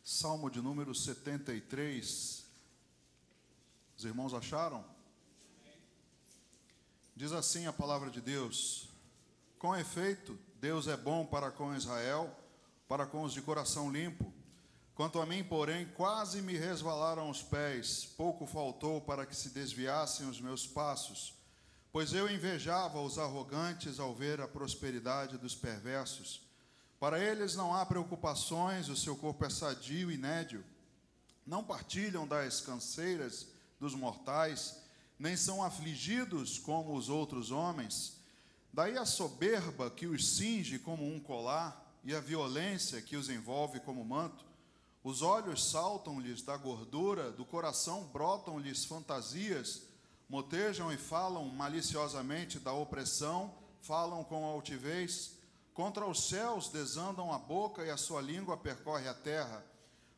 Salmo de número 73. Os irmãos acharam? Diz assim a palavra de Deus: com efeito, Deus é bom para com Israel, para com os de coração limpo. Quanto a mim, porém, quase me resvalaram os pés, pouco faltou para que se desviassem os meus passos. Pois eu invejava os arrogantes ao ver a prosperidade dos perversos. Para eles não há preocupações, o seu corpo é sadio e nédio. Não partilham das canseiras dos mortais, nem são afligidos como os outros homens. Daí a soberba que os cinge como um colar, e a violência que os envolve como manto. Os olhos saltam-lhes da gordura, do coração brotam-lhes fantasias, motejam e falam maliciosamente da opressão, falam com altivez. Contra os céus desandam a boca e a sua língua percorre a terra.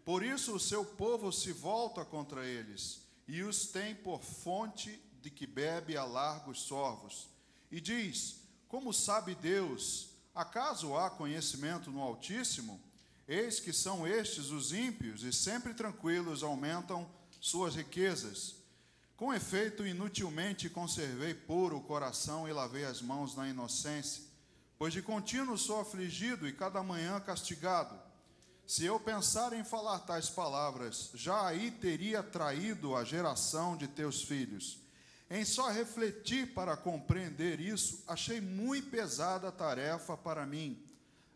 Por isso o seu povo se volta contra eles, e os tem por fonte de que bebe a largos sorvos. E diz: como sabe Deus? Acaso há conhecimento no Altíssimo? Eis que são estes os ímpios, e sempre tranquilos aumentam suas riquezas. Com efeito, inutilmente conservei puro o coração e lavei as mãos na inocência. Pois de contínuo sou afligido e cada manhã castigado. Se eu pensar em falar tais palavras, já aí teria traído a geração de teus filhos. Em só refletir para compreender isso, achei muito pesada a tarefa para mim,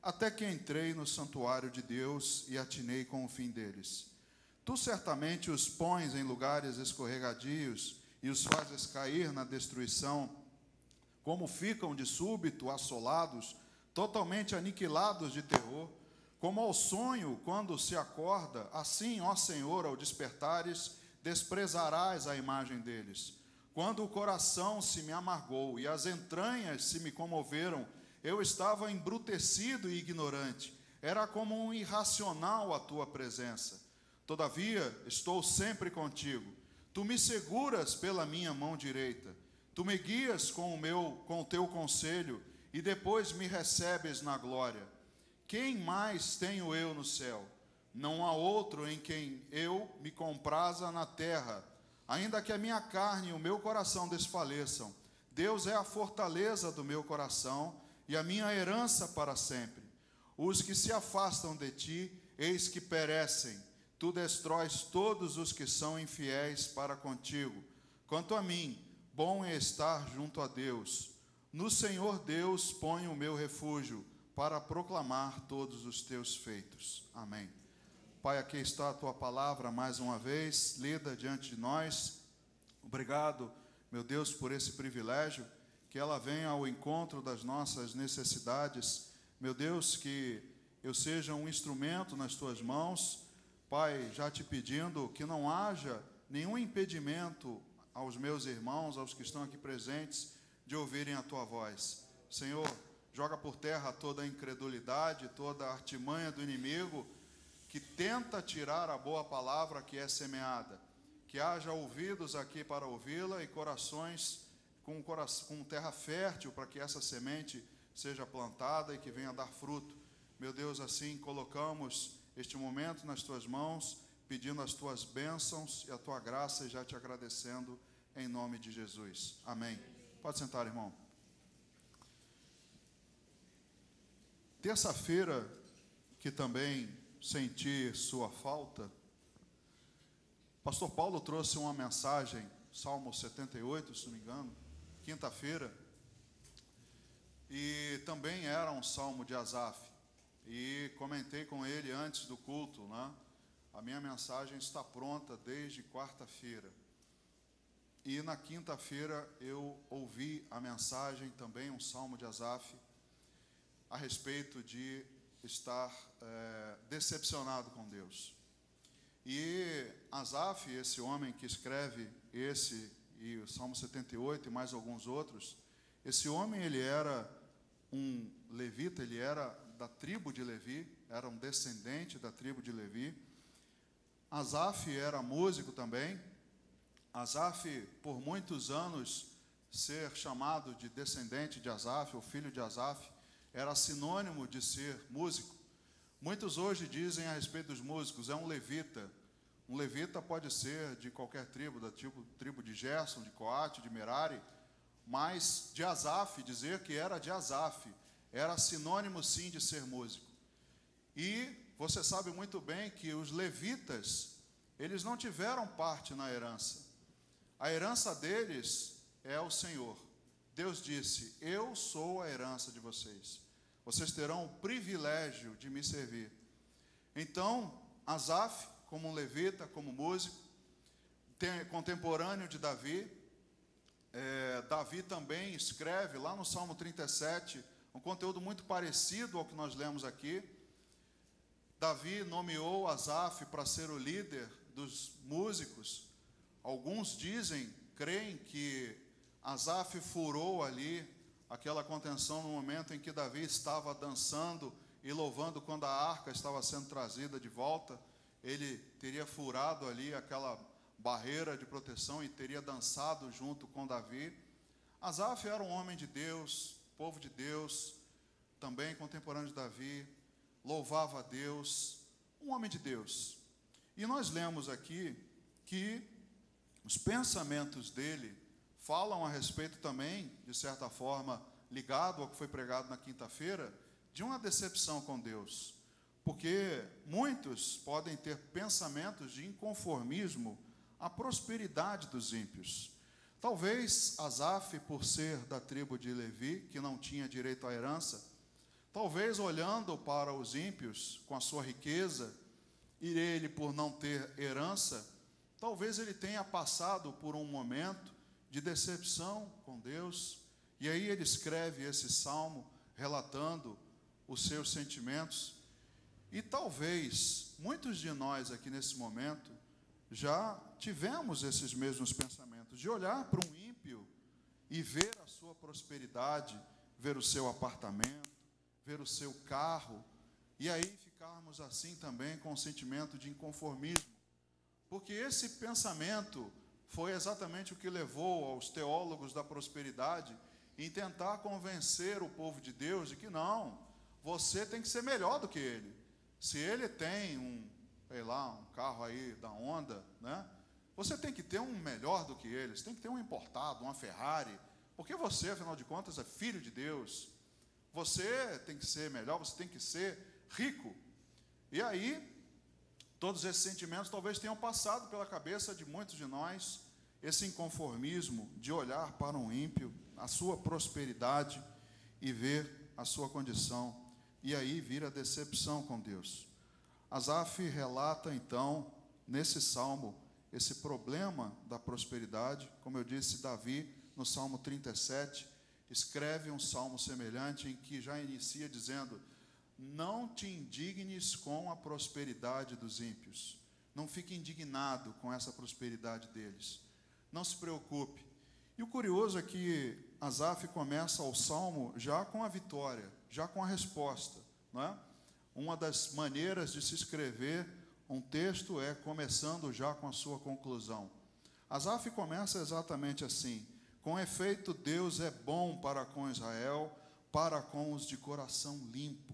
até que entrei no santuário de Deus e atinei com o fim deles. Tu certamente os pões em lugares escorregadios e os fazes cair na destruição, como ficam de súbito assolados, totalmente aniquilados de terror, como ao sonho quando se acorda, assim, ó Senhor, ao despertares, desprezarás a imagem deles. Quando o coração se me amargou e as entranhas se me comoveram, eu estava embrutecido e ignorante, era como um irracional a tua presença. Todavia, estou sempre contigo, tu me seguras pela minha mão direita. Tu me guias com o teu conselho e depois me recebes na glória. Quem mais tenho eu no céu? Não há outro em quem eu me compraza na terra. Ainda que a minha carne e o meu coração desfaleçam, Deus é a fortaleza do meu coração e a minha herança para sempre. Os que se afastam de ti, eis que perecem. Tu destróis todos os que são infiéis para contigo. Quanto a mim, bom é estar junto a Deus. No Senhor Deus ponho o meu refúgio, para proclamar todos os teus feitos. Amém. Pai, aqui está a tua palavra mais uma vez, lida diante de nós. Obrigado, meu Deus, por esse privilégio, que ela venha ao encontro das nossas necessidades. Meu Deus, que eu seja um instrumento nas tuas mãos. Pai, já te pedindo que não haja nenhum impedimento aos meus irmãos, aos que estão aqui presentes, de ouvirem a tua voz. Senhor, joga por terra toda a incredulidade, toda a artimanha do inimigo que tenta tirar a boa palavra que é semeada. Que haja ouvidos aqui para ouvi-la e corações com terra fértil para que essa semente seja plantada e que venha dar fruto. Meu Deus, assim colocamos este momento nas tuas mãos, pedindo as tuas bênçãos e a tua graça e já te agradecendo em nome de Jesus. Amém. Pode sentar, irmão. Terça-feira, que também senti sua falta, pastor Paulo trouxe uma mensagem, Salmo 78, se não me engano, quinta-feira, e também era um salmo de Asaf, e comentei com ele antes do culto, né? A minha mensagem está pronta desde quarta-feira. E na quinta-feira eu ouvi a mensagem, também um salmo de Asaf, a respeito de estar decepcionado com Deus. E Asaf, esse homem que escreve esse e o Salmo 78 e mais alguns outros, esse homem ele era um levita, ele era da tribo de Levi, era um descendente da tribo de Levi. Asaf era músico também. Asaf, por muitos anos, ser chamado de descendente de Asaf, ou filho de Asaf, era sinônimo de ser músico. Muitos hoje dizem a respeito dos músicos, é um levita. Um levita pode ser de qualquer tribo, da tribo de Gerson, de Coate, de Merari, mas de Asaf, dizer que era de Asaf, era sinônimo sim de ser músico. E você sabe muito bem que os levitas, eles não tiveram parte na herança. A herança deles é o Senhor. Deus disse, eu sou a herança de vocês. Vocês terão o privilégio de me servir. Então, Asaf, como um levita, como músico, contemporâneo de Davi, Davi também escreve lá no Salmo 37, um conteúdo muito parecido ao que nós lemos aqui. Davi nomeou Asaf para ser o líder dos músicos. Alguns creem que Asaf furou ali aquela contenção no momento em que Davi estava dançando e louvando quando a arca estava sendo trazida de volta. Ele teria furado ali aquela barreira de proteção e teria dançado junto com Davi. Asaf era um homem de Deus, povo de Deus, também contemporâneo de Davi, louvava a Deus, um homem de Deus. E nós lemos aqui que os pensamentos dele falam a respeito também, de certa forma, ligado ao que foi pregado na quinta-feira, de uma decepção com Deus. Porque muitos podem ter pensamentos de inconformismo à prosperidade dos ímpios. Talvez Asaf, por ser da tribo de Levi, que não tinha direito à herança, talvez olhando para os ímpios com a sua riqueza, e ele por não ter herança, talvez ele tenha passado por um momento de decepção com Deus, e aí ele escreve esse salmo relatando os seus sentimentos. E talvez muitos de nós aqui nesse momento já tivemos esses mesmos pensamentos, de olhar para um ímpio e ver a sua prosperidade, ver o seu apartamento, ver o seu carro, e aí ficarmos assim também com um sentimento de inconformismo, porque esse pensamento foi exatamente o que levou aos teólogos da prosperidade em tentar convencer o povo de Deus de que não, você tem que ser melhor do que ele. Se ele tem um carro aí da Honda, né? Você tem que ter um melhor do que ele, você tem que ter um importado, uma Ferrari, porque você, afinal de contas, é filho de Deus. Você tem que ser melhor, você tem que ser rico. E aí, todos esses sentimentos talvez tenham passado pela cabeça de muitos de nós, esse inconformismo de olhar para um ímpio, a sua prosperidade e ver a sua condição, e aí vir a decepção com Deus. Asaf relata então, nesse salmo, esse problema da prosperidade. Como eu disse, Davi, no Salmo 37, escreve um salmo semelhante em que já inicia dizendo: não te indignes com a prosperidade dos ímpios. Não fique indignado com essa prosperidade deles. Não se preocupe. E o curioso é que Asaf começa o salmo já com a vitória, já com a resposta, não é? Uma das maneiras de se escrever um texto é começando já com a sua conclusão. Asaf começa exatamente assim: com efeito, Deus é bom para com Israel, para com os de coração limpo.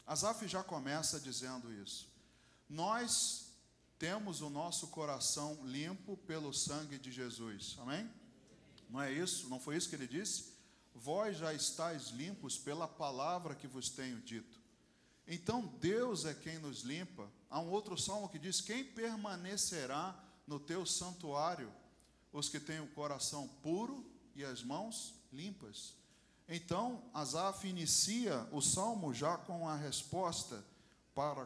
Asaf já começa dizendo isso. Nós temos o nosso coração limpo pelo sangue de Jesus, amém? Não é isso? Não foi isso que ele disse? Vós já estáis limpos pela palavra que vos tenho dito. Então Deus é quem nos limpa. Há um outro salmo que diz: quem permanecerá no teu santuário? Os que têm o coração puro e as mãos limpas. Então Asaf inicia o salmo já com a resposta: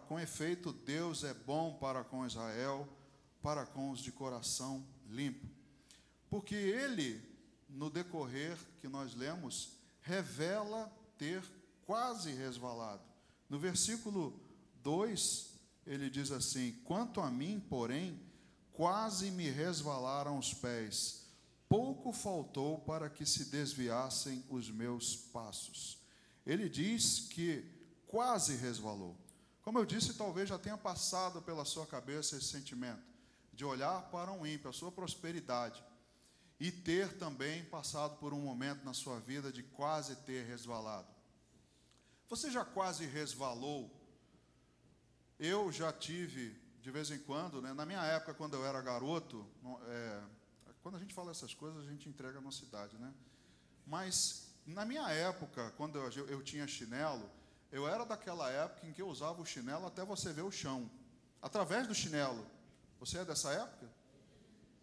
com efeito, Deus é bom para com Israel, para com os de coração limpo. Porque ele, no decorrer que nós lemos, revela ter quase resvalado. No versículo 2, ele diz assim: quanto a mim, porém, quase me resvalaram os pés, pouco faltou para que se desviassem os meus passos. Ele diz que quase resvalou. Como eu disse, talvez já tenha passado pela sua cabeça esse sentimento de olhar para um ímpio, a sua prosperidade, e ter também passado por um momento na sua vida de quase ter resvalado. Você já quase resvalou Eu já tive, de vez em quando, né, na minha época, quando eu era garoto, quando a gente fala essas coisas, a gente entrega a nossa idade, né? Mas, na minha época, quando eu tinha chinelo, eu era daquela época em que eu usava o chinelo até você ver o chão, através do chinelo. Você é dessa época?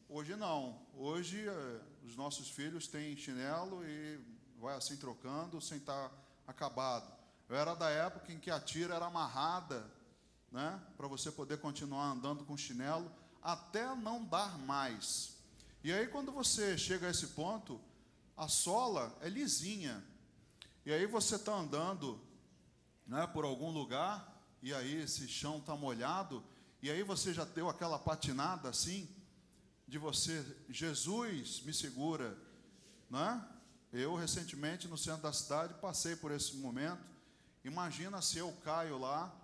Hoje não. Hoje, os nossos filhos têm chinelo e vai assim trocando, sem estar acabado. Eu era da época em que a tira era amarrada, né, para você poder continuar andando com chinelo até não dar mais. E aí, quando você chega a esse ponto, a sola é lisinha. E aí você está andando, né, por algum lugar, e aí esse chão está molhado, e aí você já deu aquela patinada assim, de você, Jesus me segura, né? Eu, recentemente, no centro da cidade, passei por esse momento. Imagina se eu caio lá,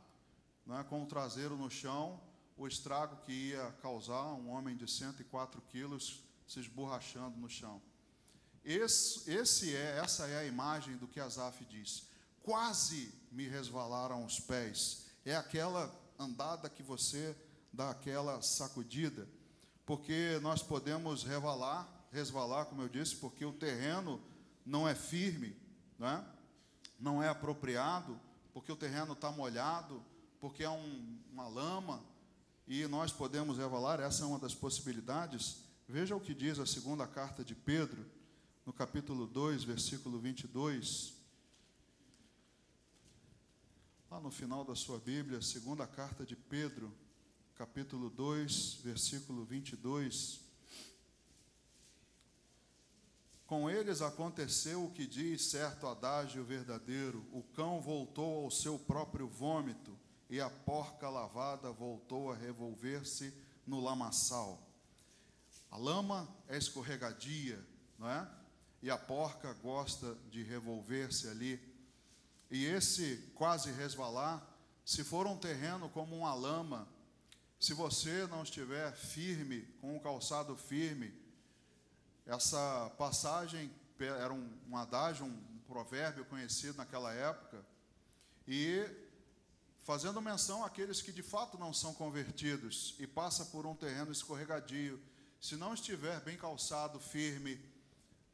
né, com o traseiro no chão, o estrago que ia causar um homem de 104 quilos se esborrachando no chão. Essa é a imagem do que Asaf diz. Quase me resvalaram os pés. É aquela andada que você dá aquela sacudida, porque nós podemos resvalar, como eu disse, porque o terreno não é firme, né? Não é apropriado, porque o terreno está molhado, porque é uma lama, e nós podemos resvalar. Essa é uma das possibilidades. Veja o que diz a segunda carta de Pedro, no capítulo 2, versículo 22. Lá no final da sua Bíblia, segunda carta de Pedro, capítulo 2, versículo 22. Com eles aconteceu o que diz certo adágio verdadeiro: o cão voltou ao seu próprio vômito, e a porca lavada voltou a revolver-se no lamaçal. A lama é escorregadia, não é? E a porca gosta de revolver-se ali. E esse quase resvalar, se for um terreno como uma lama, se você não estiver firme, com o calçado firme, essa passagem era um adágio, um provérbio conhecido naquela época, e fazendo menção àqueles que de fato não são convertidos e passa por um terreno escorregadio. Se não estiver bem calçado, firme,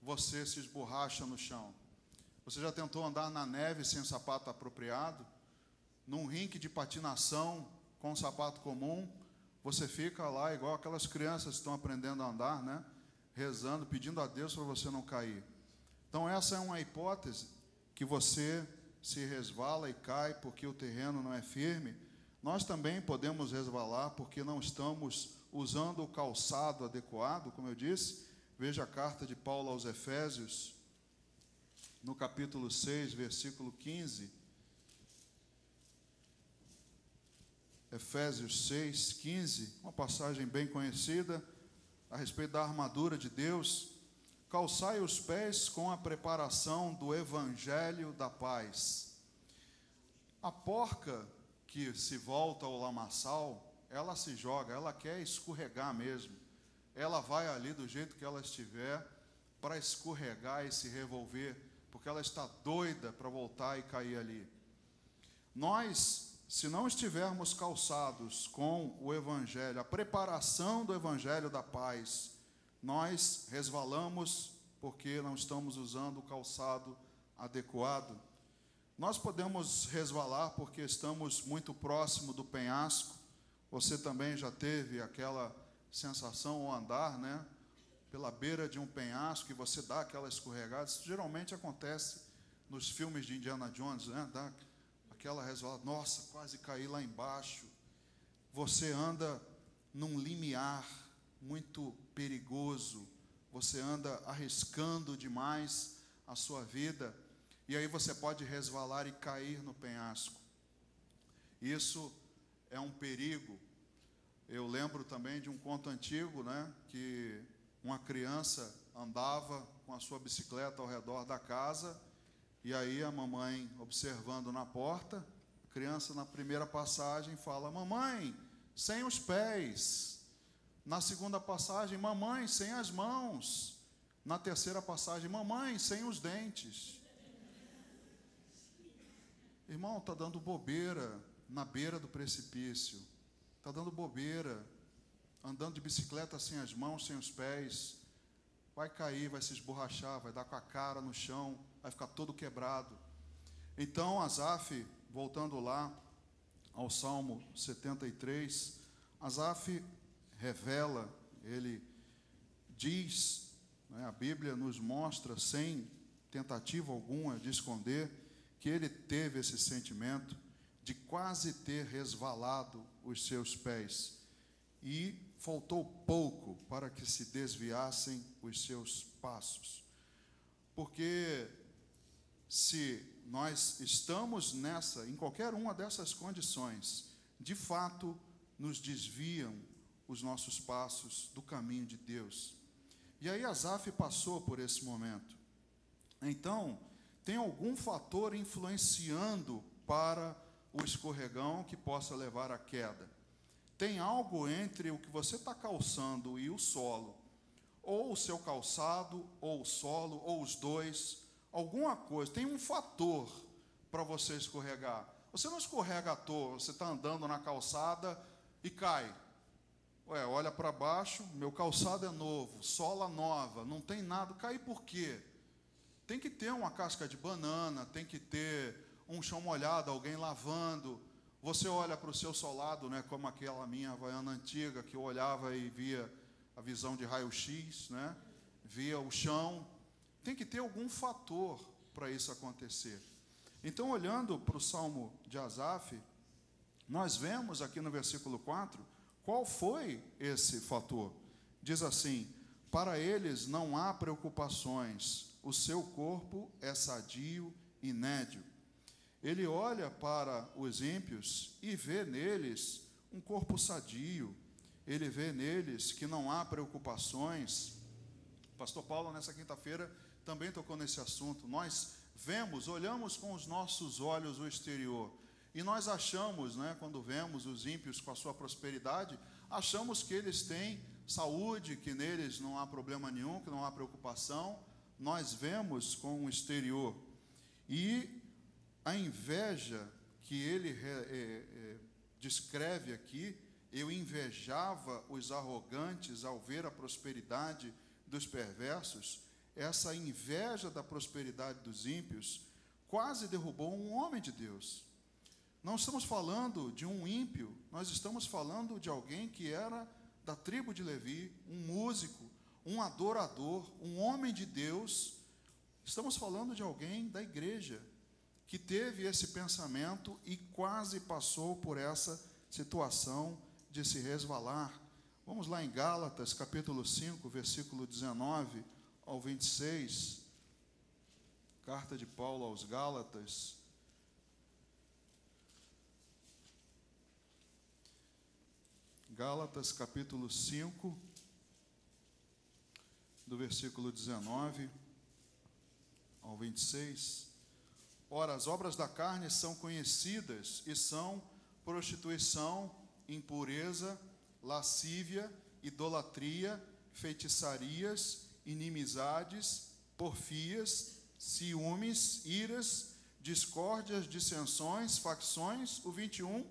você se esborracha no chão. Você já tentou andar na neve sem sapato apropriado? Num rink de patinação com um sapato comum, você fica lá igual aquelas crianças que estão aprendendo a andar, né? Rezando, pedindo a Deus para você não cair. Então, essa é uma hipótese, que você se resvala e cai porque o terreno não é firme. Nós também podemos resvalar porque não estamos usando o calçado adequado, como eu disse. Veja a carta de Paulo aos Efésios, no capítulo 6, versículo 15. Efésios 6, 15, uma passagem bem conhecida a respeito da armadura de Deus. Calçai os pés com a preparação do evangelho da paz. A porca que se volta ao lamaçal, ela se joga, ela quer escorregar mesmo. Ela vai ali do jeito que ela estiver para escorregar e se revolver, porque ela está doida para voltar e cair ali. Nós, se não estivermos calçados com o evangelho, a preparação do evangelho da paz, nós resvalamos porque não estamos usando o calçado adequado. Nós podemos resvalar porque estamos muito próximo do penhasco. Você também já teve aquela sensação ao andar, né, pela beira de um penhasco, e você dá aquela escorregada. Isso geralmente acontece nos filmes de Indiana Jones, né? Dá aquela resvalada, nossa, quase caí lá embaixo. Você anda num limiar muito perigoso, você anda arriscando demais a sua vida, e aí você pode resvalar e cair no penhasco. Isso é um perigo. Eu lembro também de um conto antigo, né, que uma criança andava com a sua bicicleta ao redor da casa, e aí a mamãe, observando na porta, a criança na primeira passagem fala: mamãe, sem os pés. Na segunda passagem, mamãe, sem as mãos. Na terceira passagem, mamãe, sem os dentes. Irmão, está dando bobeira, na beira do precipício, está dando bobeira, andando de bicicleta sem as mãos, sem os pés, vai cair, vai se esborrachar, vai dar com a cara no chão, vai ficar todo quebrado. Então, Asaf, voltando lá ao Salmo 73, Asaf revela, ele diz, né, a Bíblia nos mostra, sem tentativa alguma de esconder, que ele teve esse sentimento de quase ter resvalado os seus pés, e faltou pouco para que se desviassem os seus passos. Porque se nós estamos em qualquer uma dessas condições, de fato nos desviam os nossos passos do caminho de Deus. E aí Asaf passou por esse momento. Então, tem algum fator influenciando para o escorregão que possa levar à queda. Tem algo entre o que você está calçando e o solo, ou o seu calçado, ou o solo, ou os dois, alguma coisa, tem um fator para você escorregar. Você não escorrega à toa, você está andando na calçada e cai. Olha para baixo, meu calçado é novo, sola nova, não tem nada, cair por quê? Tem que ter uma casca de banana, tem que ter um chão molhado, alguém lavando. Você olha para o seu solado, né, como aquela minha Havaiana antiga, que eu olhava e via a visão de raio-x, né, via o chão. Tem que ter algum fator para isso acontecer. Então, olhando para o Salmo de Asaf, nós vemos aqui no versículo 4, qual foi esse fator? Diz assim: para eles não há preocupações, o seu corpo é sadio e nédio. Ele olha para os ímpios e vê neles um corpo sadio, ele vê neles que não há preocupações. O pastor Paulo, nessa quinta-feira, também tocou nesse assunto. Nós olhamos com os nossos olhos o exterior, e nós achamos, né, quando vemos os ímpios com a sua prosperidade, achamos que eles têm saúde, que neles não há problema nenhum, que não há preocupação. Nós vemos com o exterior. E a inveja que ele descreve aqui, eu invejava os arrogantes ao ver a prosperidade dos perversos. Essa inveja da prosperidade dos ímpios quase derrubou um homem de Deus. Não estamos falando de um ímpio, nós estamos falando de alguém que era da tribo de Levi, um músico, um adorador, um homem de Deus. Estamos falando de alguém da igreja que teve esse pensamento e quase passou por essa situação de se resvalar. Vamos lá em Gálatas, capítulo 5, versículo 19 ao 26. Carta de Paulo aos Gálatas. Gálatas, capítulo 5, do versículo 19 ao 26. Ora, as obras da carne são conhecidas e são prostituição, impureza, lascívia, idolatria, feitiçarias, inimizades, porfias, ciúmes, iras, discórdias, dissensões, facções. O 21,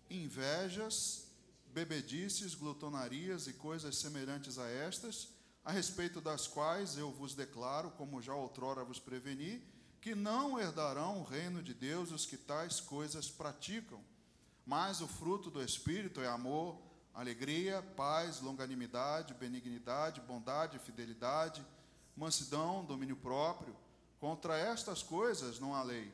invejas, bebedices, glutonarias e coisas semelhantes a estas, a respeito das quais eu vos declaro, como já outrora vos preveni, que não herdarão o reino de Deus os que tais coisas praticam. Mas o fruto do Espírito é amor, alegria, paz, longanimidade, benignidade, bondade, fidelidade, mansidão, domínio próprio. Contra estas coisas não há lei.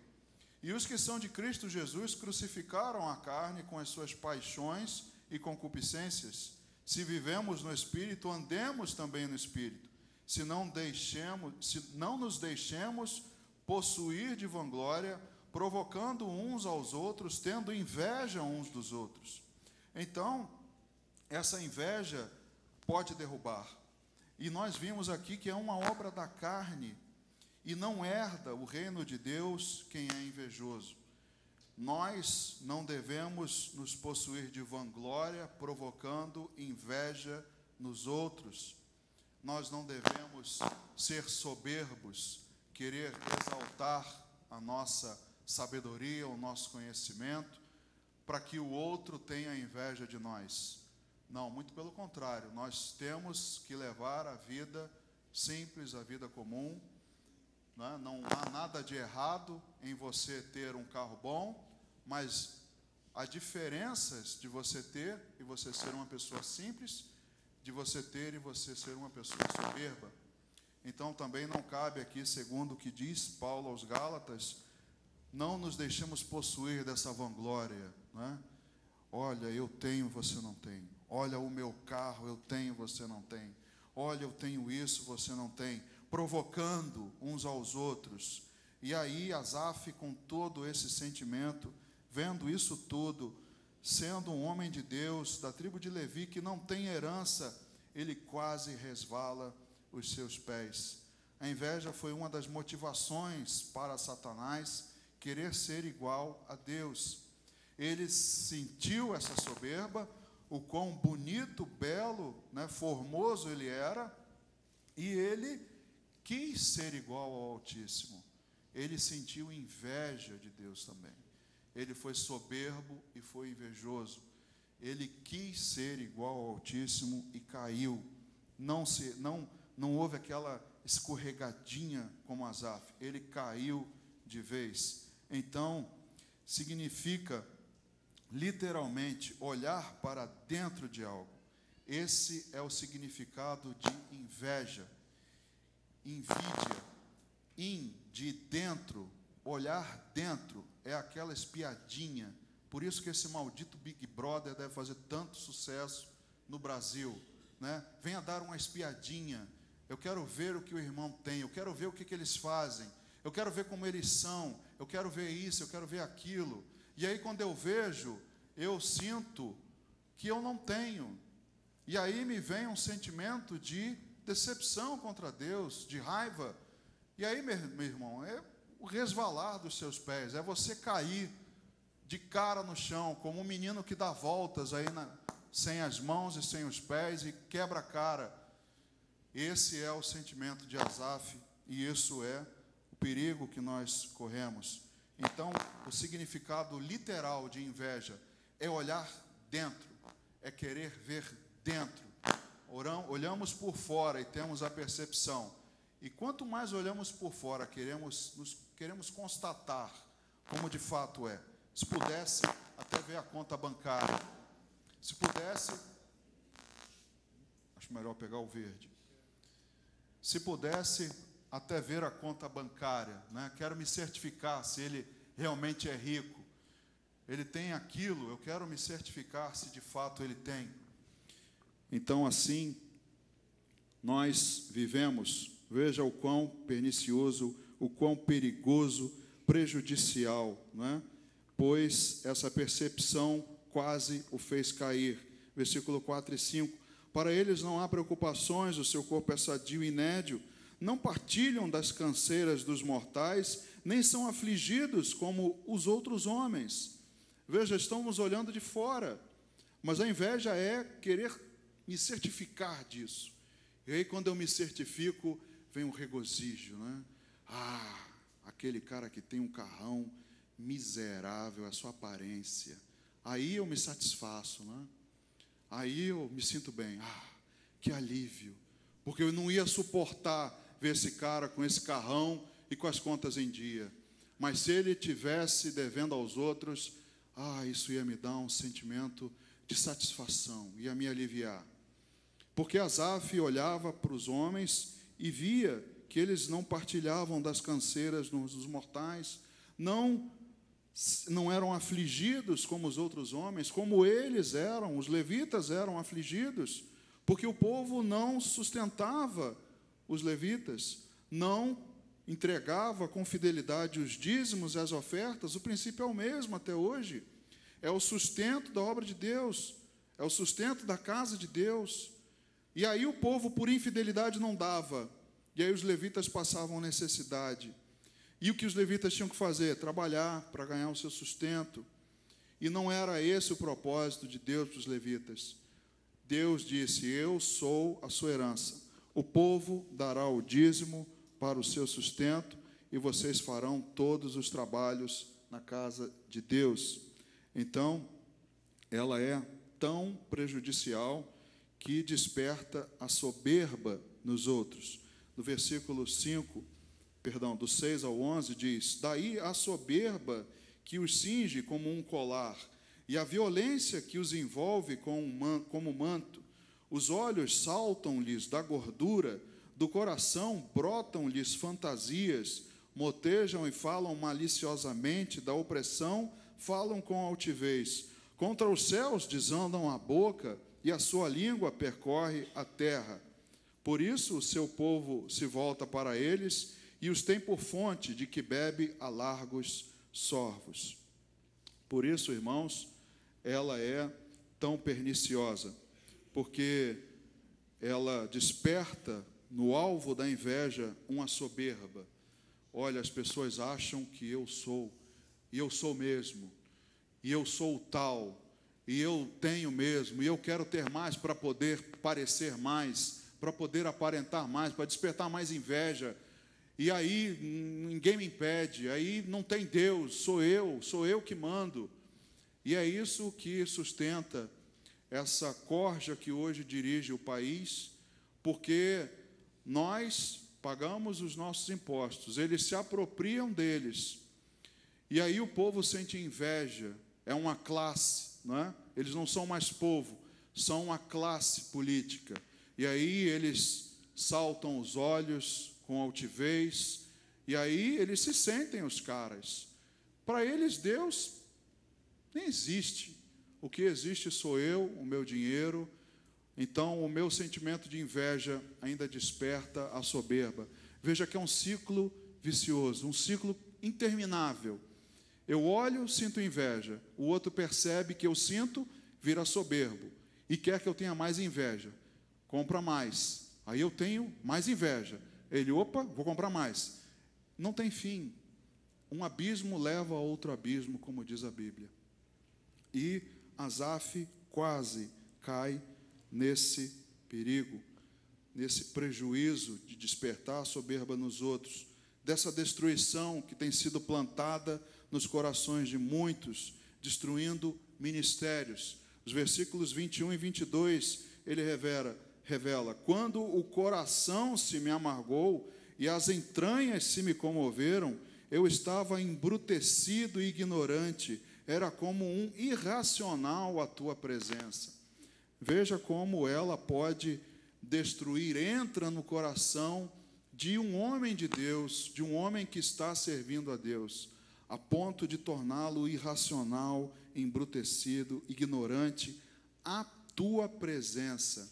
E os que são de Cristo Jesus crucificaram a carne com as suas paixões e concupiscências. Se vivemos no Espírito, andemos também no Espírito. Se não nos deixemos possuir de vanglória, provocando uns aos outros, tendo inveja uns dos outros. Então, essa inveja pode derrubar. E nós vimos aqui que é uma obra da carne, e não herda o reino de Deus quem é invejoso. Nós não devemos nos possuir de vanglória, provocando inveja nos outros. Nós não devemos ser soberbos, querer exaltar a nossa sabedoria, o nosso conhecimento. para que o outro tenha inveja de nós. Não, muito pelo contrário, nós temos que levar a vida simples, a vida comum, né? Não há nada de errado em você ter um carro bom, mas há diferenças de você ter e você ser uma pessoa simples, de você ter e você ser uma pessoa soberba. Então também não cabe aqui, segundo o que diz Paulo aos Gálatas, não nos deixemos possuir dessa vanglória, né? Olha, eu tenho, você não tem. Olha o meu carro, eu tenho, você não tem. Olha, eu tenho isso, você não tem. Provocando uns aos outros. E aí Asaf, com todo esse sentimento, vendo isso tudo, sendo um homem de Deus, da tribo de Levi, que não tem herança, ele quase resvala os seus pés. A inveja foi uma das motivações para Satanás querer ser igual a Deus. Ele sentiu essa soberba, o quão bonito, belo, né, formoso ele era, e ele quis ser igual ao Altíssimo. Ele sentiu inveja de Deus também. Ele foi soberbo e foi invejoso. Ele quis ser igual ao Altíssimo e caiu. Não houve aquela escorregadinha como Asaf. Ele caiu de vez. Então, significa literalmente olhar para dentro de algo. Esse é o significado de inveja. Invídia, de dentro, olhar dentro, é aquela espiadinha. Por isso que esse maldito Big Brother deve fazer tanto sucesso no Brasil, né? Venha dar uma espiadinha. Eu quero ver o que o irmão tem, eu quero ver o que eles fazem, eu quero ver como eles são, eu quero ver isso, eu quero ver aquilo. E aí quando eu vejo, eu sinto que eu não tenho. E aí me vem um sentimento de decepção contra Deus, de raiva. E aí, meu irmão, é o resvalar dos seus pés, é você cair de cara no chão, como um menino que dá voltas aí sem as mãos e sem os pés e quebra a cara. Esse é o sentimento de Asaf e isso é o perigo que nós corremos. Então, o significado literal de inveja é olhar dentro, é querer ver dentro. Olhamos por fora e temos a percepção. E quanto mais olhamos por fora, queremos constatar como de fato é. Se pudesse, até ver a conta bancária. Se pudesse, acho melhor pegar o verde. Se pudesse, até ver a conta bancária, né? Quero me certificar se ele realmente é rico. Ele tem aquilo, eu quero me certificar se de fato ele tem. Então, assim, nós vivemos, veja o quão pernicioso, o quão perigoso, prejudicial, não é? Pois essa percepção quase o fez cair. Versículo 4 e 5. Para eles não há preocupações, o seu corpo é sadio e nédio, não partilham das canseiras dos mortais, nem são afligidos como os outros homens. Veja, estamos olhando de fora, mas a inveja é querer me certificar disso. E aí, quando eu me certifico, vem um regozijo, né? Ah, aquele cara que tem um carrão miserável, a sua aparência. Aí eu me satisfaço, né? Aí eu me sinto bem. Ah, que alívio. Porque eu não ia suportar ver esse cara com esse carrão e com as contas em dia. Mas se ele tivesse devendo aos outros, isso ia me dar um sentimento de satisfação, ia me aliviar. Porque Asaf olhava para os homens e via que eles não partilhavam das canseiras dos mortais, não eram afligidos como os outros homens, como eles eram, os levitas eram afligidos, porque o povo não sustentava os levitas, não entregava com fidelidade os dízimos e as ofertas. O princípio é o mesmo até hoje, é o sustento da obra de Deus, é o sustento da casa de Deus. E aí o povo, por infidelidade, não dava, e aí os levitas passavam necessidade. E o que os levitas tinham que fazer? Trabalhar para ganhar o seu sustento. E não era esse o propósito de Deus para os levitas. Deus disse: eu sou a sua herança. O povo dará o dízimo para o seu sustento e vocês farão todos os trabalhos na casa de Deus. Então, ela é tão prejudicial que desperta a soberba nos outros. No versículo 5, do 6 ao 11, diz: daí a soberba que os cinge como um colar, e a violência que os envolve como manto. Os olhos saltam-lhes da gordura, do coração brotam-lhes fantasias, motejam e falam maliciosamente, da opressão falam com altivez. Contra os céus desandam a boca, e a sua língua percorre a terra. Por isso o seu povo se volta para eles, e os tem por fonte de que bebe a largos sorvos. Por isso, irmãos, ela é tão perniciosa, porque ela desperta no alvo da inveja uma soberba. Olha, as pessoas acham que eu sou, e eu sou mesmo, e eu sou o tal, e eu tenho mesmo, e eu quero ter mais para poder parecer mais, para poder aparentar mais, para despertar mais inveja. E aí ninguém me impede, aí não tem Deus, sou eu que mando. E é isso que sustenta essa corja que hoje dirige o país, porque nós pagamos os nossos impostos, eles se apropriam deles, e aí o povo sente inveja, é uma classe, não é? Eles não são mais povo, são uma classe política, e aí eles saltam os olhos com altivez, e aí eles se sentem os caras. Para eles Deus nem existe, o que existe sou eu, o meu dinheiro. Então, o meu sentimento de inveja ainda desperta a soberba. Veja que é um ciclo vicioso, um ciclo interminável. Eu olho, sinto inveja. O outro percebe que eu sinto, vira soberbo. E quer que eu tenha mais inveja. Compra mais. Aí eu tenho mais inveja. Ele, opa, vou comprar mais. Não tem fim. Um abismo leva a outro abismo, como diz a Bíblia. E Asaf quase cai nesse perigo, nesse prejuízo de despertar a soberba nos outros, dessa destruição que tem sido plantada nos corações de muitos, destruindo ministérios. Os versículos 21 e 22, ele revela: quando o coração se me amargou e as entranhas se me comoveram, eu estava embrutecido e ignorante, era como um irracional à tua presença. Veja como ela pode destruir, entra no coração de um homem de Deus, de um homem que está servindo a Deus, a ponto de torná-lo irracional, embrutecido, ignorante à tua presença.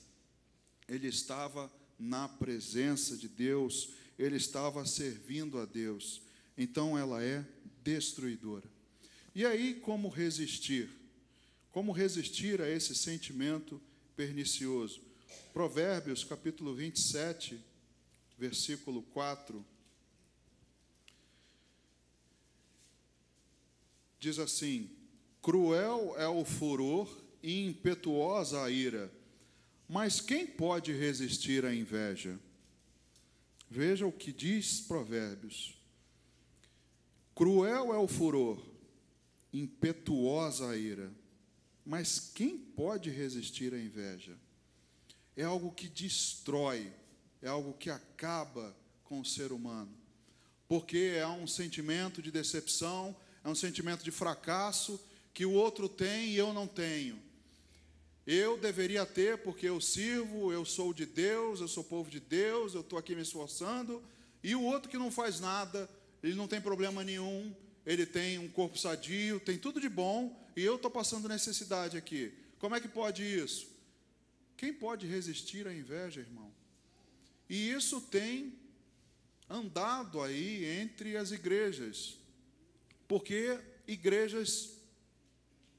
Ele estava na presença de Deus, ele estava servindo a Deus. Então ela é destruidora. E aí, como resistir? Como resistir a esse sentimento pernicioso? Provérbios, capítulo 27, versículo 4, diz assim: cruel é o furor e impetuosa a ira, mas quem pode resistir à inveja? Veja o que diz Provérbios. Cruel é o furor, impetuosa a ira, mas quem pode resistir à inveja? É algo que destrói, é algo que acaba com o ser humano, porque é um sentimento de decepção, é um sentimento de fracasso, que o outro tem e eu não tenho. Eu deveria ter porque eu sirvo, eu sou de Deus, eu sou povo de Deus, eu estou aqui me esforçando, e o outro que não faz nada, ele não tem problema nenhum, ele tem um corpo sadio, tem tudo de bom, e eu estou passando necessidade aqui. Como é que pode isso? Quem pode resistir à inveja, irmão? E isso tem andado aí entre as igrejas, porque igrejas,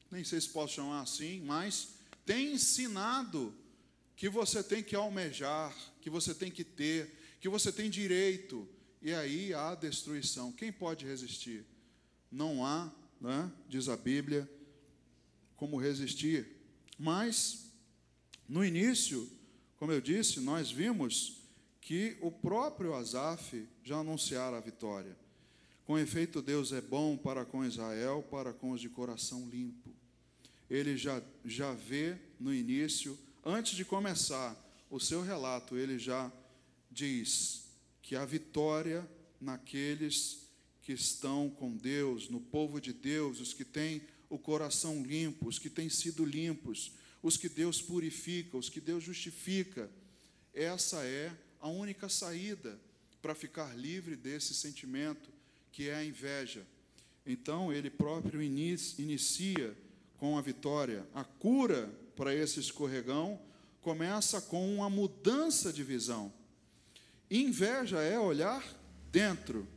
nem sei se posso chamar assim, mas tem ensinado que você tem que almejar, que você tem que ter, que você tem direito, e aí há destruição. Quem pode resistir? Não há, né, diz a Bíblia, como resistir. Mas, no início, como eu disse, nós vimos que o próprio Asaf já anunciara a vitória. Com efeito, Deus é bom para com Israel, para com os de coração limpo. ele já vê no início, antes de começar o seu relato, ele já diz que a vitória naqueles que estão com Deus, no povo de Deus, os que têm o coração limpo, os que têm sido limpos, os que Deus purifica, os que Deus justifica. Essa é a única saída para ficar livre desse sentimento que é a inveja. Então, ele próprio inicia com a vitória. A cura para esse escorregão começa com uma mudança de visão. Inveja é olhar dentro.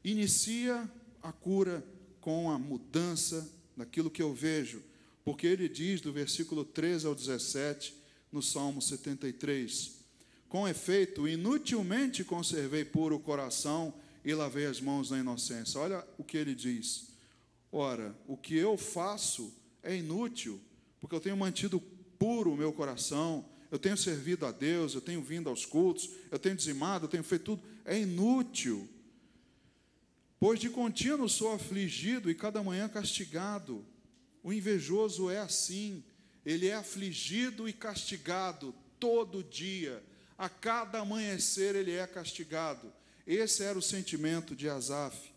Inicia a cura com a mudança daquilo que eu vejo. Porque ele diz, do versículo 13 ao 17, no Salmo 73, com efeito, inutilmente conservei puro o coração e lavei as mãos na inocência. Olha o que ele diz. Ora, o que eu faço é inútil, porque eu tenho mantido puro o meu coração, eu tenho servido a Deus, eu tenho vindo aos cultos, eu tenho dizimado, eu tenho feito tudo. É inútil, pois de contínuo sou afligido e cada manhã castigado. O invejoso é assim, ele é afligido e castigado todo dia. A cada amanhecer ele é castigado. Esse era o sentimento de Asaf.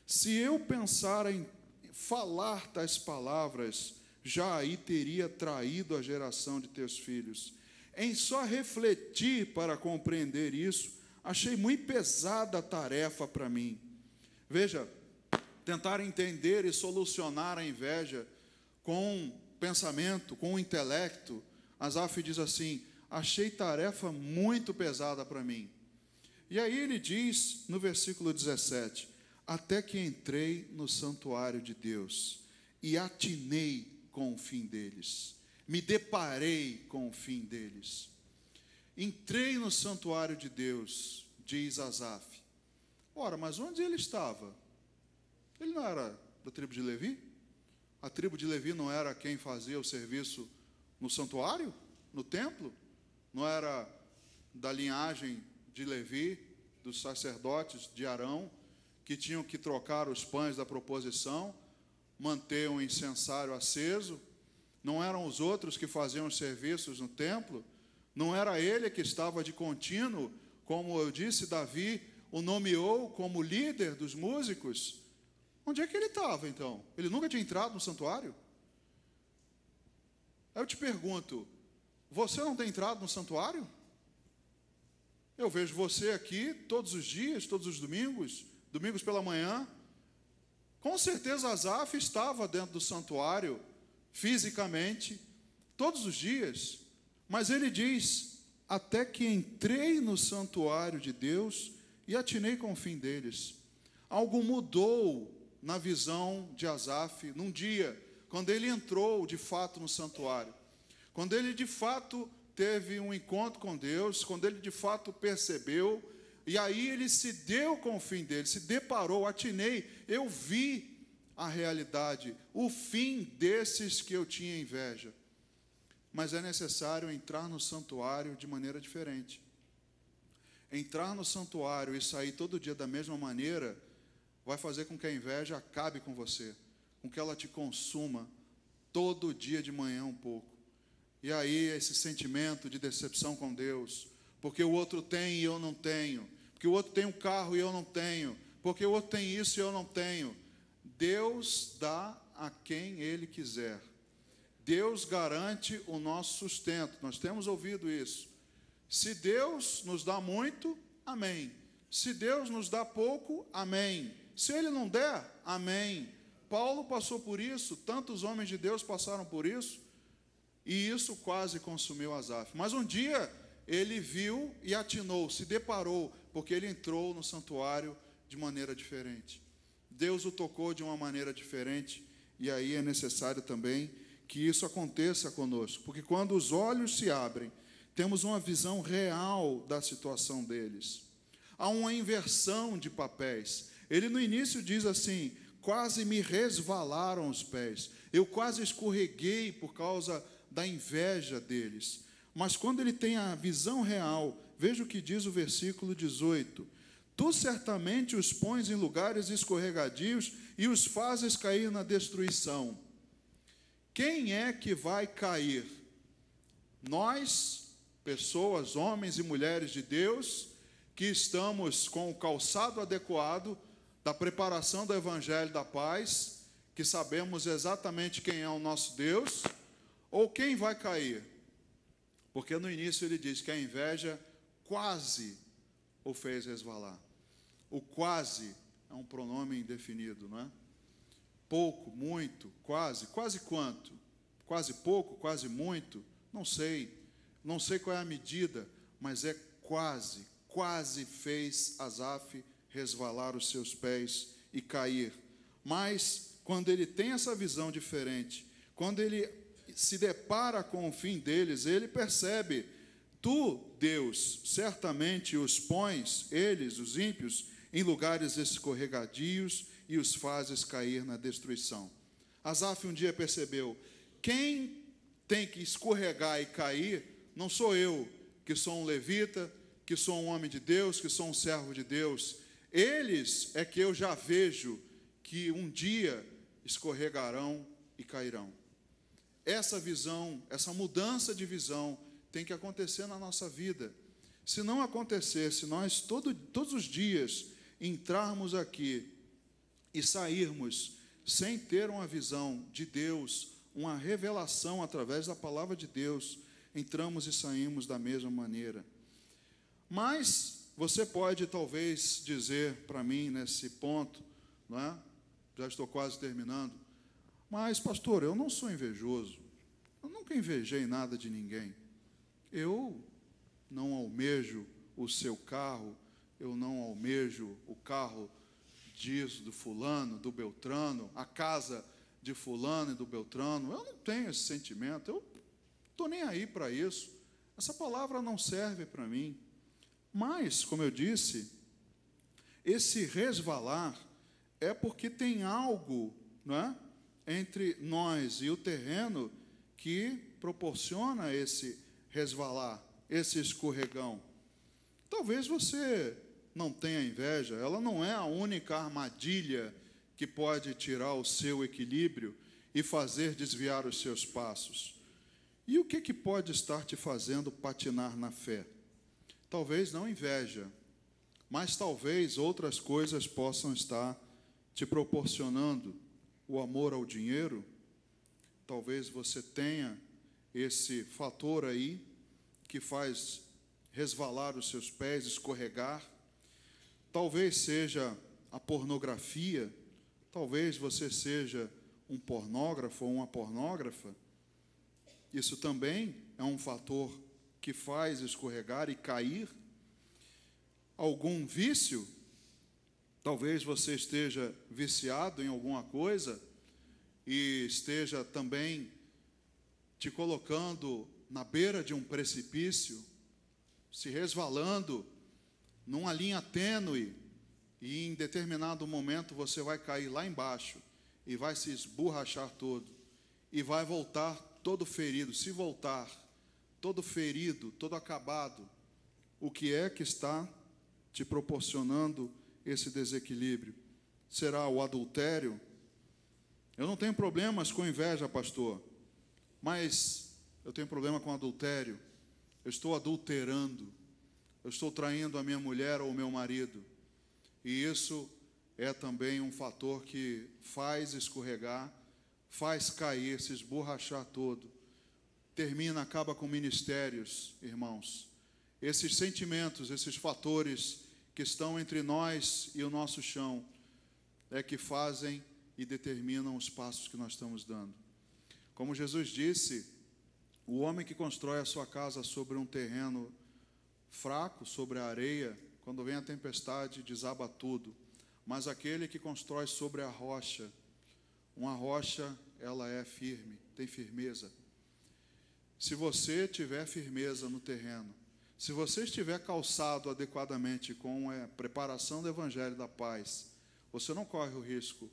Se eu pensar em falar tais palavras, já aí teria traído a geração de teus filhos. Em só refletir para compreender isso, achei muito pesada a tarefa para mim. Veja, tentar entender e solucionar a inveja com pensamento, com o intelecto. Asaf diz assim: achei tarefa muito pesada para mim. E aí ele diz no versículo 17: até que entrei no santuário de Deus e atinei com o fim deles, me deparei com o fim deles. Entrei no santuário de Deus, diz Asaf. Ora, mas onde ele estava? Ele não era da tribo de Levi? A tribo de Levi não era quem fazia o serviço no santuário, no templo? Não era da linhagem de Levi, dos sacerdotes de Arão, que tinham que trocar os pães da proposição, manter um incensário aceso? Não eram os outros que faziam os serviços no templo? Não era ele que estava de contínuo, como eu disse, Davi o nomeou como líder dos músicos? Onde é que ele estava, então? Ele nunca tinha entrado no santuário? Aí eu te pergunto, você não tem entrado no santuário? Eu vejo você aqui todos os dias, todos os domingos, domingos pela manhã. Com certeza Asaf estava dentro do santuário, fisicamente, todos os dias. Mas ele diz, até que entrei no santuário de Deus e atinei com o fim deles. Algo mudou na visão de Asaf num dia, quando ele entrou de fato no santuário. Quando ele de fato teve um encontro com Deus, quando ele de fato percebeu, e aí ele se deu com o fim dele, se deparou, atinei, eu vi a realidade, o fim desses que eu tinha inveja. Mas é necessário entrar no santuário de maneira diferente. Entrar no santuário e sair todo dia da mesma maneira vai fazer com que a inveja acabe com você, com que ela te consuma todo dia de manhã um pouco. E aí esse sentimento de decepção com Deus, porque o outro tem e eu não tenho, porque o outro tem um carro e eu não tenho, porque o outro tem isso e eu não tenho. Deus dá a quem Ele quiser. Deus garante o nosso sustento. Nós temos ouvido isso. Se Deus nos dá muito, amém. Se Deus nos dá pouco, amém. Se Ele não der, amém. Paulo passou por isso, tantos homens de Deus passaram por isso, e isso quase consumiu Asaf. Mas um dia ele viu e atinou, se deparou, porque ele entrou no santuário de maneira diferente. Deus o tocou de uma maneira diferente, e aí é necessário também que isso aconteça conosco, porque quando os olhos se abrem, temos uma visão real da situação deles. Há uma inversão de papéis. Ele no início diz assim, quase me resvalaram os pés, eu quase escorreguei por causa da inveja deles. Mas quando ele tem a visão real, veja o que diz o versículo 18, tu certamente os pões em lugares escorregadios e os fazes cair na destruição. quem é que vai cair? Nós, pessoas, homens e mulheres de Deus, que estamos com o calçado adequado da preparação do Evangelho da Paz, que sabemos exatamente quem é o nosso Deus, ou quem vai cair? Porque no início ele diz que a inveja quase o fez resvalar. O quase é um pronome indefinido, não é? Pouco, muito, quase. Quase quanto? Quase pouco, quase muito? Não sei. Não sei qual é a medida, mas é quase. Quase fez Asaf resvalar os seus pés e cair. Mas, quando ele tem essa visão diferente, quando ele se depara com o fim deles, ele percebe: tu, Deus, certamente os pões, eles, os ímpios, em lugares escorregadios e os fazes cair na destruição. Asaf um dia percebeu: quem tem que escorregar e cair não sou eu, que sou um levita, que sou um homem de Deus, que sou um servo de Deus. Eles é que eu já vejo que um dia escorregarão e cairão. Essa visão, essa mudança de visão tem que acontecer na nossa vida. Se não acontecer, se nós todos os dias entrarmos aqui e sairmos sem ter uma visão de Deus, uma revelação através da palavra de Deus, entramos e saímos da mesma maneira. Mas você pode talvez dizer para mim nesse ponto, não é? Já estou quase terminando. Mas, pastor, eu não sou invejoso. Eu nunca invejei nada de ninguém. Eu não almejo o seu carro, eu não almejo o carro do fulano, do Beltrano, a casa de fulano e do Beltrano. Eu não tenho esse sentimento, eu estou nem aí para isso. Essa palavra não serve para mim. Mas, como eu disse, esse resvalar é porque tem algo, não é, entre nós e o terreno que proporciona esse resvalar, esse escorregão. Talvez você não tenha inveja, ela não é a única armadilha que pode tirar o seu equilíbrio e fazer desviar os seus passos. E o que pode estar te fazendo patinar na fé? Talvez não inveja, mas talvez outras coisas possam estar te proporcionando o amor ao dinheiro. Talvez você tenha esse fator aí que faz resvalar os seus pés, escorregar. Talvez seja a pornografia, talvez você seja um pornógrafo ou uma pornógrafa. Isso também é um fator que faz escorregar e cair. Algum vício, talvez você esteja viciado em alguma coisa e esteja também te colocando na beira de um precipício, se resvalando numa linha tênue, e em determinado momento você vai cair lá embaixo e vai se esborrachar todo e vai voltar todo ferido. Se voltar todo ferido, todo acabado, o que é que está te proporcionando esse desequilíbrio? Será o adultério? Eu não tenho problemas com inveja, pastor, mas eu tenho problema com adultério. Eu estou adulterando, eu estou traindo a minha mulher ou o meu marido, e isso é também um fator que faz escorregar, faz cair, se esborrachar todo. Acaba com ministérios, irmãos. Esses sentimentos, esses fatores que estão entre nós e o nosso chão, é que fazem e determinam os passos que nós estamos dando. Como Jesus disse, o homem que constrói a sua casa sobre um terreno fraco, sobre a areia, quando vem a tempestade, desaba tudo. Mas aquele que constrói sobre a rocha, uma rocha, ela é firme, tem firmeza. Se você tiver firmeza no terreno, se você estiver calçado adequadamente com a preparação do Evangelho da Paz, você não corre o risco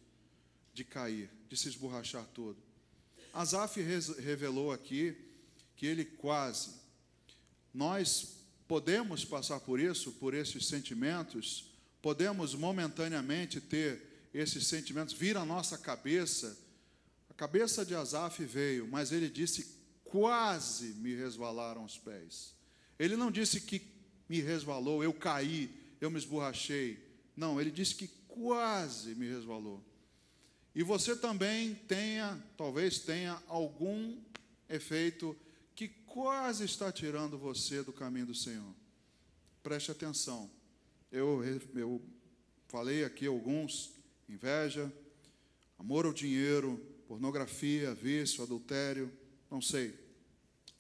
de cair, de se esborrachar todo. Asaf revelou aqui que ele quase. Nós podemos passar por isso, por esses sentimentos, podemos momentaneamente ter esses sentimentos vir à nossa cabeça, a cabeça de Asaf veio, mas ele disse: quase me resvalaram os pés. Ele não disse que me resvalou, eu caí, eu me esborrachei. Não, ele disse que quase me resvalou. E você também talvez tenha algum efeito que quase está tirando você do caminho do Senhor. Preste atenção. Eu falei aqui alguns: inveja, amor ao dinheiro, pornografia, vício, adultério, não sei.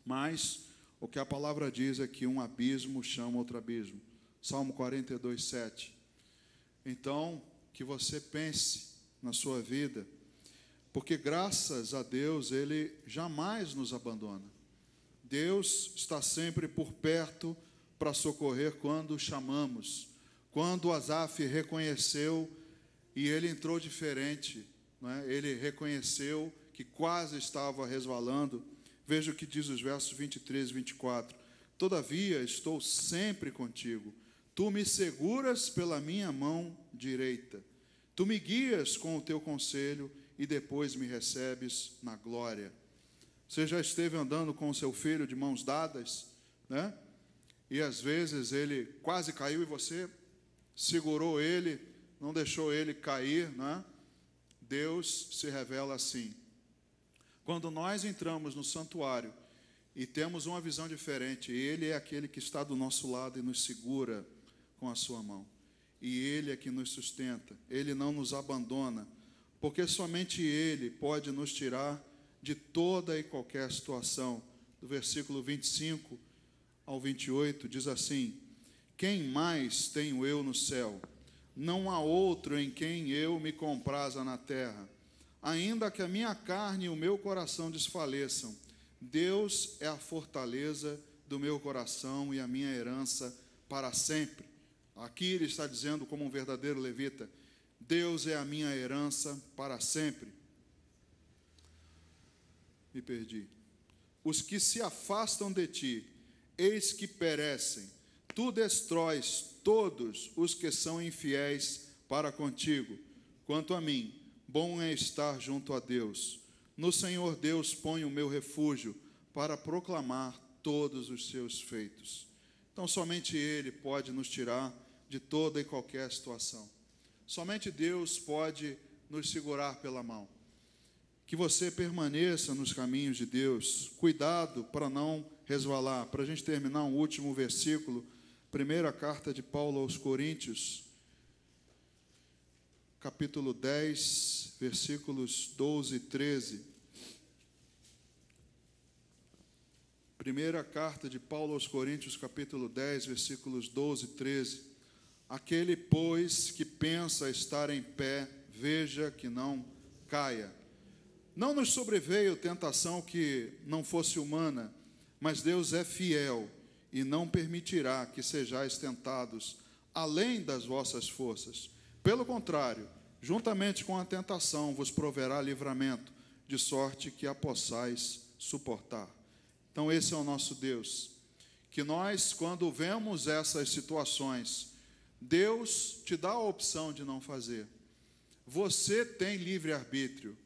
Mas o que a palavra diz é que um abismo chama outro abismo. Salmo 42, 7. Então, que você pense na sua vida, porque graças a Deus, Ele jamais nos abandona. Deus está sempre por perto para socorrer quando chamamos. Quando Asaf reconheceu, e ele entrou diferente, né? Ele reconheceu que quase estava resvalando. Veja o que diz os versos 23 e 24. Todavia estou sempre contigo, tu me seguras pela minha mão direita, tu me guias com o teu conselho e depois me recebes na glória. Você já esteve andando com o seu filho de mãos dadas, né? E às vezes ele quase caiu e você segurou ele, não deixou ele cair, né? Deus se revela assim. Quando nós entramos no santuário e temos uma visão diferente, Ele é aquele que está do nosso lado e nos segura com a sua mão. E Ele é que nos sustenta, Ele não nos abandona, porque somente Ele pode nos tirar de toda e qualquer situação. Do versículo 25 ao 28 diz assim: quem mais tenho eu no céu? Não há outro em quem eu me compraza na terra. Ainda que a minha carne e o meu coração desfaleçam, Deus é a fortaleza do meu coração e a minha herança para sempre. Aqui ele está dizendo, como um verdadeiro levita: Deus é a minha herança para sempre. Me perdi. Os que se afastam de ti, eis que perecem. Tu destróis todos os que são infiéis para contigo. Quanto a mim, bom é estar junto a Deus. No Senhor Deus ponho o meu refúgio para proclamar todos os seus feitos. Então, somente Ele pode nos tirar de toda e qualquer situação. Somente Deus pode nos segurar pela mão. Que você permaneça nos caminhos de Deus. Cuidado para não resvalar. Para a gente terminar, um último versículo. Primeira carta de Paulo aos Coríntios, capítulo 10, versículos 12 e 13. Primeira carta de Paulo aos Coríntios, capítulo 10, versículos 12 e 13. Aquele, pois, que pensa estar em pé, veja que não caia. Não nos sobreveio tentação que não fosse humana, mas Deus é fiel e não permitirá que sejais tentados além das vossas forças. Pelo contrário, juntamente com a tentação vos proverá livramento, de sorte que a possais suportar. Então esse é o nosso Deus, que nós, quando vemos essas situações, Deus te dá a opção de não fazer. Você tem livre-arbítrio,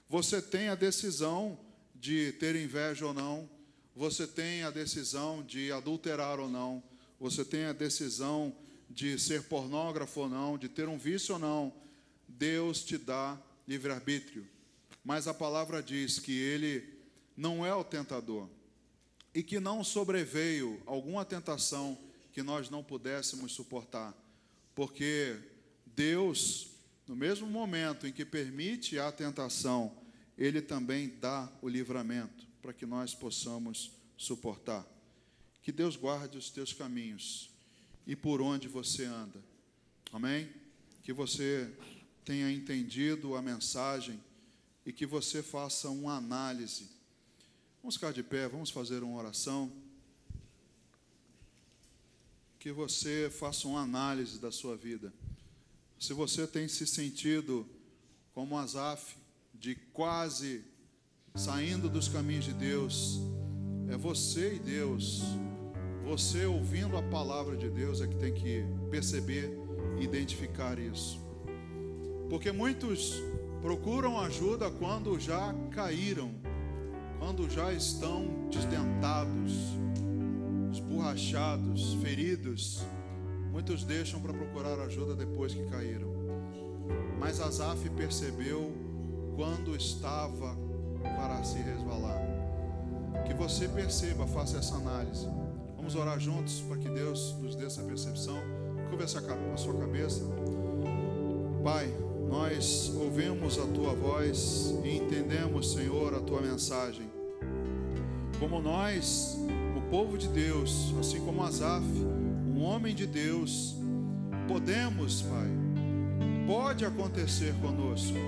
você tem a decisão de ter inveja ou não, você tem a decisão de adulterar ou não, você tem a decisão de ser pornógrafo ou não, de ter um vício ou não. Deus te dá livre-arbítrio, mas a palavra diz que Ele não é o tentador e que não sobreveio alguma tentação que nós não pudéssemos suportar, porque Deus, no mesmo momento em que permite a tentação, Ele também dá o livramento para que nós possamos suportar. Que Deus guarde os teus caminhos e por onde você anda. Amém? Que você tenha entendido a mensagem e que você faça uma análise. Vamos ficar de pé, vamos fazer uma oração. Que você faça uma análise da sua vida. Se você tem se sentido como Asaf, de quase saindo dos caminhos de Deus, é você e Deus. Você ouvindo a palavra de Deus é que tem que perceber e identificar isso. Porque muitos procuram ajuda quando já caíram, quando já estão desdentados, esborrachados, feridos. Muitos deixam para procurar ajuda depois que caíram. Mas Asaf percebeu quando estava para se resvalar. Que você perceba, faça essa análise. Vamos orar juntos para que Deus nos dê essa percepção. Curva a sua cabeça. Pai, nós ouvimos a Tua voz e entendemos, Senhor, a Tua mensagem. Como nós, o povo de Deus, assim como Asaf, um homem de Deus, podemos, Pai, pode acontecer conosco.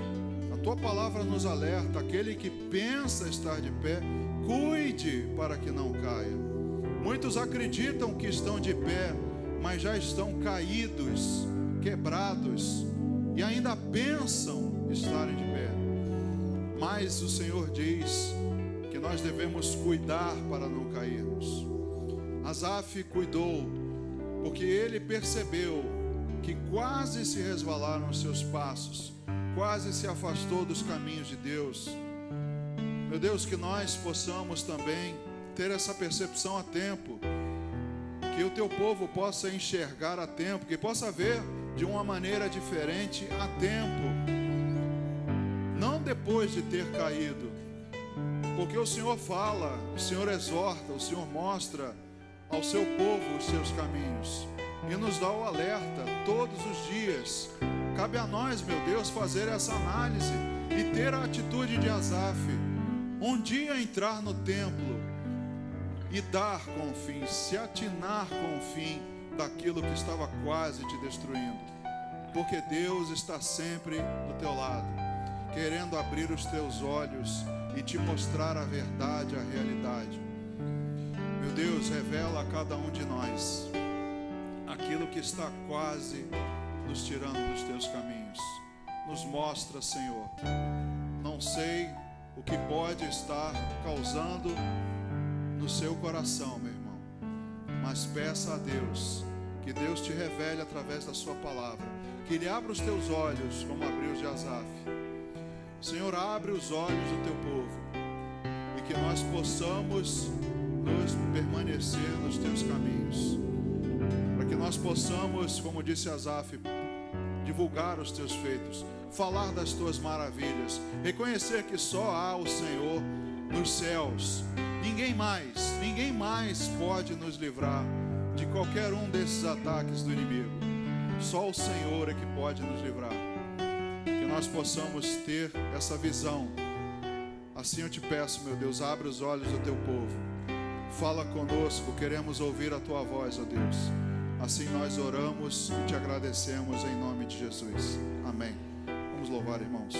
A Tua palavra nos alerta: aquele que pensa estar de pé, cuide para que não caia. Muitos acreditam que estão de pé, mas já estão caídos, quebrados, e ainda pensam estarem de pé. Mas o Senhor diz que nós devemos cuidar para não cairmos. Asaf cuidou, porque ele percebeu que quase se resvalaram os seus passos, quase se afastou dos caminhos de Deus. Meu Deus, que nós possamos também ter essa percepção a tempo, que o Teu povo possa enxergar a tempo, que possa ver de uma maneira diferente a tempo, não depois de ter caído, porque o Senhor fala, o Senhor exorta, o Senhor mostra ao Seu povo os Seus caminhos e nos dá o alerta todos os dias. Cabe a nós, meu Deus, fazer essa análise e ter a atitude de Asaf, um dia entrar no templo e dar com o fim, se atinar com o fim daquilo que estava quase te destruindo, porque Deus está sempre do teu lado, querendo abrir os teus olhos e te mostrar a verdade, a realidade. Meu Deus, revela a cada um de nós aquilo que está quase nos tirando dos teus caminhos. Nos mostra, Senhor. Não sei o que pode estar causando no seu coração, meu irmão, mas peça a Deus que Deus te revele através da sua palavra, que Ele abra os teus olhos como abriu os de Asaf. Senhor, abre os olhos do teu povo e que nós possamos nos permanecer nos teus caminhos, para que nós possamos, como disse Asaf, divulgar os teus feitos, falar das tuas maravilhas, reconhecer que só há o Senhor nos céus. Ninguém mais pode nos livrar de qualquer um desses ataques do inimigo. Só o Senhor é que pode nos livrar. Que nós possamos ter essa visão. Assim eu te peço, meu Deus, abre os olhos do teu povo. Fala conosco, queremos ouvir a tua voz, ó Deus. Assim nós oramos e te agradecemos em nome de Jesus. Amém. Vamos louvar, irmãos.